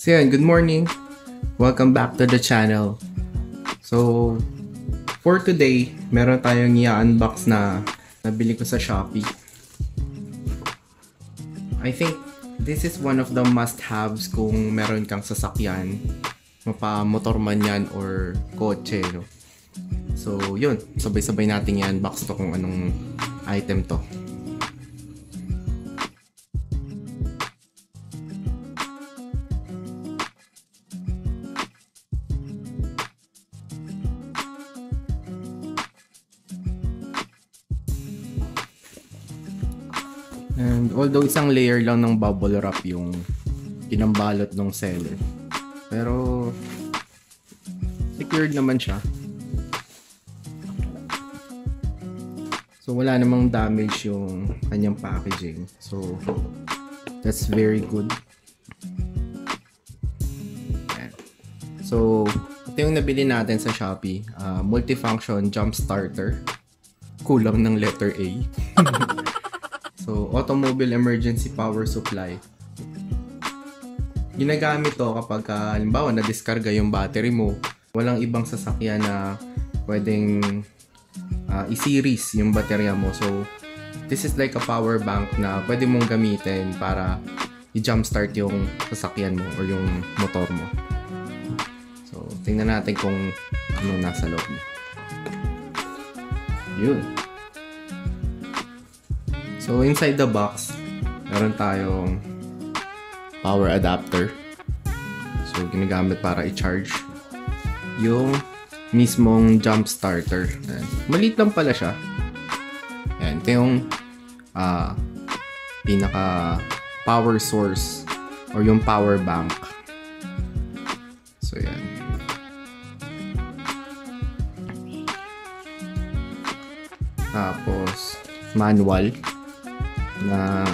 So yan, good morning. Welcome back to the channel. So, for today, meron tayong i-unbox na nabili ko sa Shopee. I think this is one of the must-haves kung meron kang sasakyan, mapa-motor man yan or kotse, no? So, yun. Sabay-sabay natin i-unbox to kung anong item to. And although isang layer lang ng bubble wrap yung pinambalot ng seller, pero secured naman siya. So wala namang damage yung kanyang packaging. So that's very good. Ayan. So ito yung nabili natin sa Shopee, multifunction jump starter. Kulang ng letter A. So, automobile emergency power supply. Ginagamit to kapag halimbawa na-discarga yung battery mo. Walang ibang sasakyan na pwedeng i-series yung baterya mo. So, this is like a power bank na pwede mong gamitin para i-jumpstart yung sasakyan mo or yung motor mo. So, tingnan natin kung anong nasa loob niya. Yun. So, inside the box, meron tayong power adapter. So, ginagamit para i-charge yung mismong jump starter. Ayan. Maliit lang pala siya. Ayan. Ito yung pinaka power source or yung power bank. So, yan. Tapos, manual na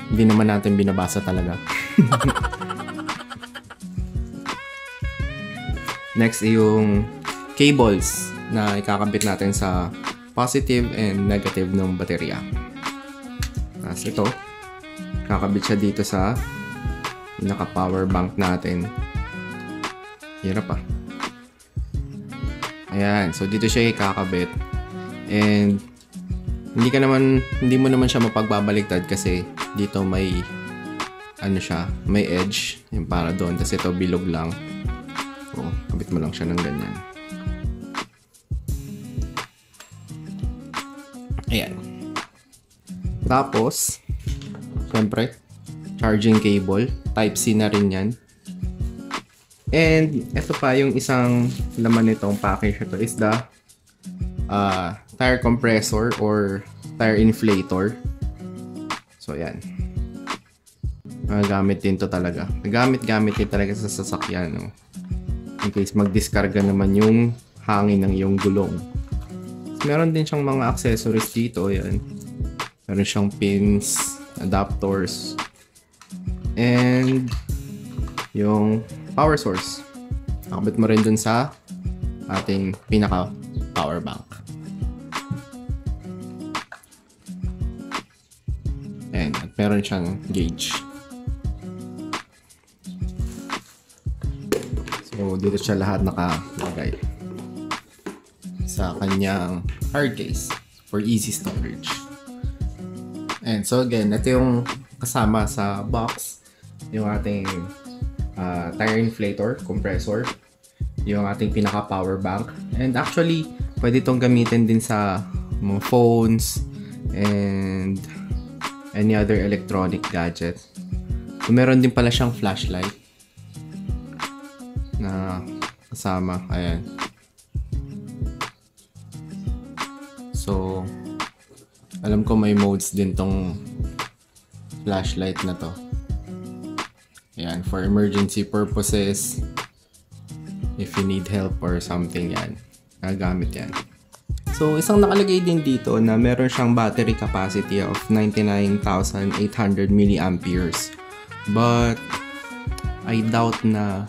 hindi naman natin binabasa talaga. Next yung cables na ikakabit natin sa positive and negative ng baterya. Tapos ito, kakabit siya dito sa pinaka power bank natin. Hirap pa. Ayan, so dito siya ikakabit. And hindi mo naman siya mapagbabaliktad kasi dito may may edge yung para doon, kasi ito bilog lang. So, kabit mo lang siya ng ganyan. Ayan. Tapos, syempre, charging cable, type C na rin yan. And ito pa yung isang laman nitong package ito is the tire compressor or tire inflator. So yan, gamit din to talaga. Gamit din talaga sa sasakyan, no? In case magdiskarga naman yung hangin ng iyong gulong. So, meron din siyang mga accessories dito. Yan, meron siyang pins, adapters, and yung power source. Nakabit mo rin dun sa ating pinaka power bank. Ayan, at meron siyang gauge. So, dito siya lahat nakalagay sa kanyang hard case for easy storage. And so again, ito yung kasama sa box, yung ating tire inflator, compressor, yung ating pinaka power bank. And actually, pwede itong gamitin din sa mga phones and any other electronic gadget. So, meron din pala siyang flashlight na kasama. Ayan. So, alam ko may modes din tong flashlight na to. Ayan, for emergency purposes, if you need help or something, yan, gagamit yan. So, isang nakalagay din dito na meron siyang battery capacity of 99,800 milliamperes. But, I doubt na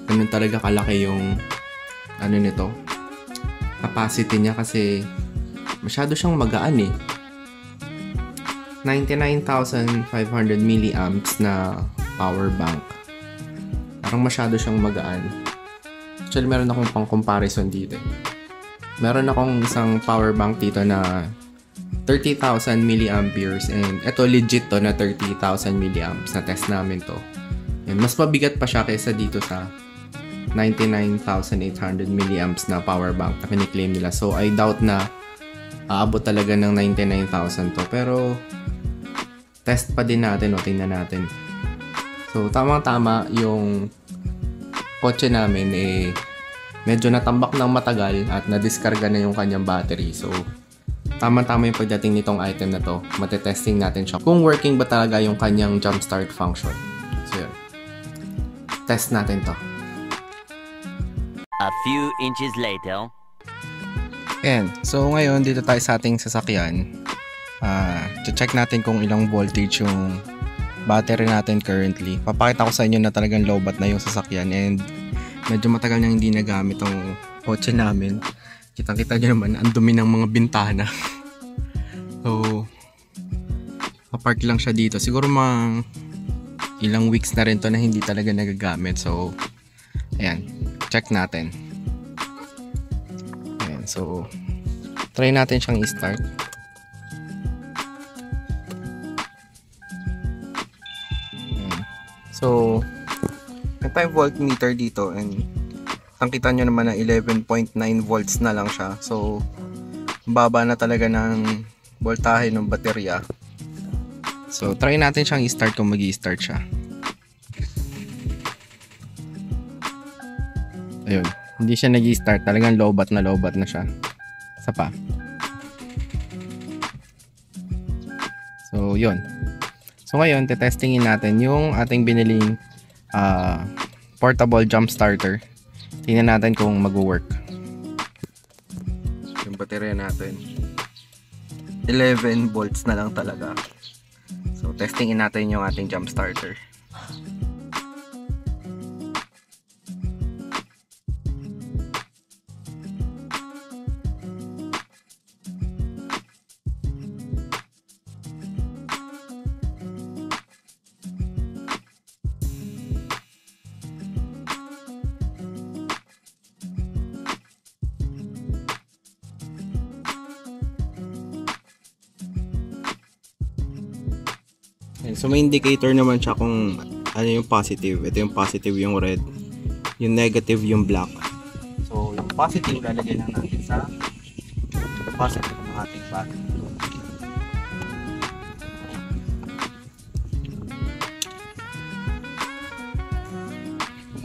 ganun talaga kalaki yung nito, capacity niya, kasi masyado siyang magaan eh. 99,500 milliamps na power bank. Parang masyado siyang magaan. Actually, meron akong pang comparison dito. Meron akong isang power bank dito na 30,000 milliamperes and ito legit to na 30,000 milliamps na test namin to. And mas mabigat pa siya kaysa dito sa 99,800 milliamps na power bank na kiniklaim nila. So I doubt na aabot talaga ng 99,000 to. Pero test pa din natin o tingnan natin. So tamang-tama yung kotse namin medyo natambak ng matagal at nadiskarga na yung kanyang battery. So tama-tama yung pagdating nitong item na to. Matetesting natin siya kung working ba talaga yung kanyang jump start function. So yun. Test natin to. A few inches later. Ayan. So ngayon dito tayo sa ating sasakyan. Check natin kung ilang voltage yung battery natin currently. Papakita ko sa inyo na talagang lowbat na yung sasakyan and medyo matagal nang hindi nagamit ang kotse namin. Kitang-kita nyo naman, ang dumi ng mga bintana. So, kapark lang siya dito. Siguro mga ilang weeks na rin to na hindi talaga nagagamit. So, ayan. Check natin. Ayan. So, try natin siyang i-start. Ayan. So, may 5 voltmeter dito and kita nyo naman na 11.9 volts na lang siya. So, baba na talaga ng voltahe ng baterya. So, try natin siyang i-start kung mag-i-start siya. Ayun. Hindi siya nag-i-start. Talagang lowbat na siya. Isa pa. So, yun. So, ngayon, tetestingin natin yung ating biniling portable jump starter. Tingnan natin kung mag-work. Yung baterya natin 11 volts na lang talaga. So testingin natin yung ating jump starter. So may indicator naman siya kung ano yung positive. Ito yung positive, yung red. Yung negative, yung black. So yung positive lalagay lang natin sa positive ng ating battery.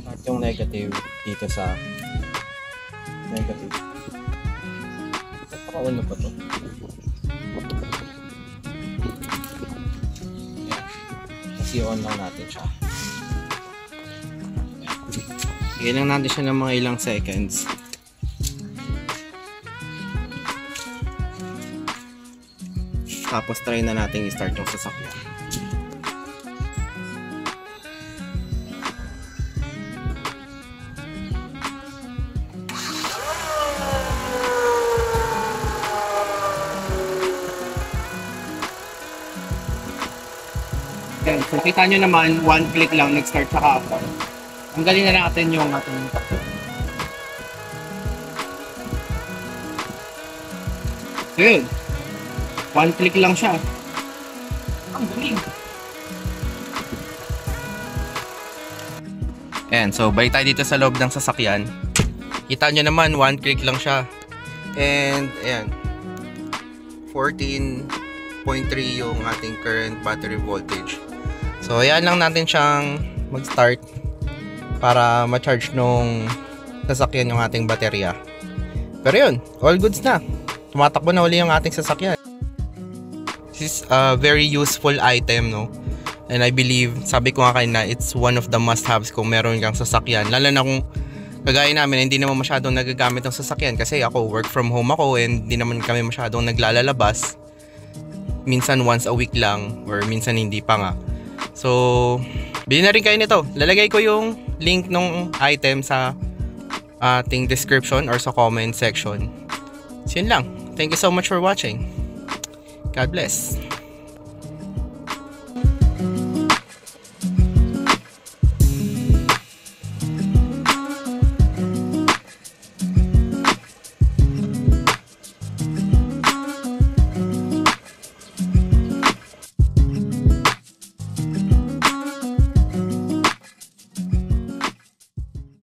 At yung negative dito sa negative. Napaka-uno pa to. I-on lang natin siya. Bigyan lang natin siya ng mga ilang seconds. Tapos try na natin i-start yung sasakyan. So kita nyo naman, one click lang nag-start sa kapon. Ang galing na natin yung ating so yun, one click lang siya. Ang galing. Ayan, so balik tayo dito sa loob ng sasakyan. Kita nyo naman, one click lang siya. And ayan, 14.3 yung ating current battery voltage. So ayan lang natin siyang mag-start para ma-charge nung sasakyan yung ating baterya. Pero yun, all goods na. Tumatakbo na uli yung ating sasakyan. This is a very useful item, no? And I believe, sabi ko nga kanina, it's one of the must-haves kung meron kang sasakyan. Lalo na kung kagaya namin, hindi naman masyadong nagagamit ng sasakyan kasi ako, work from home ako and hindi naman kami masyadong naglalabas. Minsan once a week lang or minsan hindi pa nga. So, bilhin na rin kayo nito. Lalagay ko yung link ng item sa ating description or sa comment section. So, yun lang. Thank you so much for watching. God bless.